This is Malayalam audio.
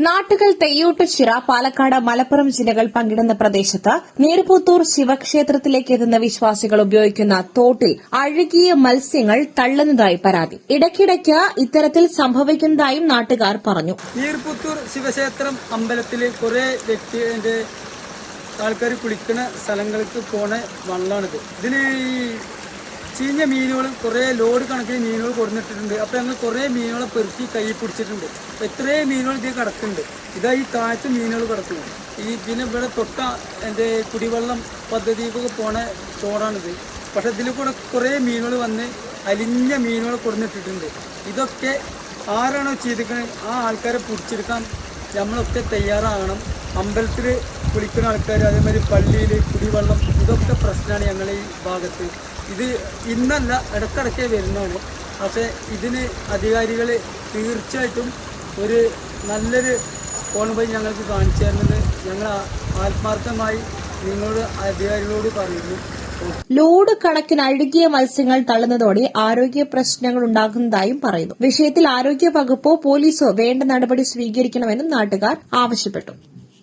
നാട്ടുകൾ തെയ്യൂട്ടുചിറ, പാലക്കാട്, മലപ്പുറം ജില്ലകൾ പങ്കിടുന്ന പ്രദേശത്ത് നീർപുത്തൂർ ശിവക്ഷേത്രത്തിലേക്ക് എത്തുന്ന വിശ്വാസികൾ ഉപയോഗിക്കുന്ന തോട്ടിൽ അഴുകിയ മത്സ്യങ്ങൾ തള്ളുന്നതായി പരാതി. ഇടയ്ക്കിടയ്ക്ക് ഇത്തരത്തിൽ സംഭവിക്കുന്നതായും നാട്ടുകാർ പറഞ്ഞു. നീർപുത്തൂർ ശിവക്ഷേത്രം അമ്പലത്തിൽ കുറെ ആൾക്കാർ കുളിക്കുന്ന സ്ഥലങ്ങൾക്ക് പോണ വള്ളമാണിത്. ഇതിന് ചീഞ്ഞ മീനുകളും കുറേ ലോഡ് കണക്കിന് മീനുകൾ കൊടുത്തിട്ടുണ്ട്. അപ്പോൾ ഞങ്ങൾ കുറേ മീനുകളെ പെറുക്കി കൈ പിടിച്ചിട്ടുണ്ട്. എത്രയും മീനുകൾ ഇതിൽ കിടക്കുന്നുണ്ട്. ഇതാ ഈ താഴത്ത് മീനുകൾ കിടക്കുന്നു. പിന്നെ ഇവിടെ തൊട്ട കുടിവെള്ളം പദ്ധതിക്കൊക്കെ പോണ തോടാണിത്. പക്ഷെ ഇതിൽ കൂടെ കുറേ മീനുകൾ വന്ന് അലിഞ്ഞ മീനുകൾ കൊടുത്തിട്ടുണ്ട്. ഇതൊക്കെ ആരാണോ ചെയ്തിരിക്കുന്നത് ആ ആൾക്കാരെ പിടിച്ചെടുക്കാൻ നമ്മളൊക്കെ തയ്യാറാകണം. അമ്പലത്തിൽ കുളിക്കുന്ന ആൾക്കാർ, അതേമാതിരി പള്ളിയിൽ കുടിവെള്ളം, ഇതൊക്കെ പ്രശ്നമാണ് ഞങ്ങളെ ഈ ഭാഗത്ത്. ഇത് ഇന്നല്ല, ഇടയ്ക്കിടയ്ക്ക് വരുന്നതാണ്. പക്ഷേ ഇതിന് അധികാരികൾ തീർച്ചയായിട്ടും ഒരു നല്ലൊരു കോൺവോയ് ഞങ്ങൾക്ക് കാണിച്ചു തരുന്നത് ഞങ്ങൾ ആത്മാർത്ഥമായി നിങ്ങളോട് അധികാരികളോട് പറയുന്നു. ലോഡ് കണക്കിന് അഴുകിയ മത്സ്യങ്ങൾ തള്ളുന്നതോടെ ആരോഗ്യ പ്രശ്നങ്ങൾ ഉണ്ടാകുന്നതായും പറയുന്നു. വിഷയത്തിൽ ആരോഗ്യ വകുപ്പോ പോലീസോ വേണ്ട നടപടി സ്വീകരിക്കണമെന്നും നാട്ടുകാർ ആവശ്യപ്പെട്ടു.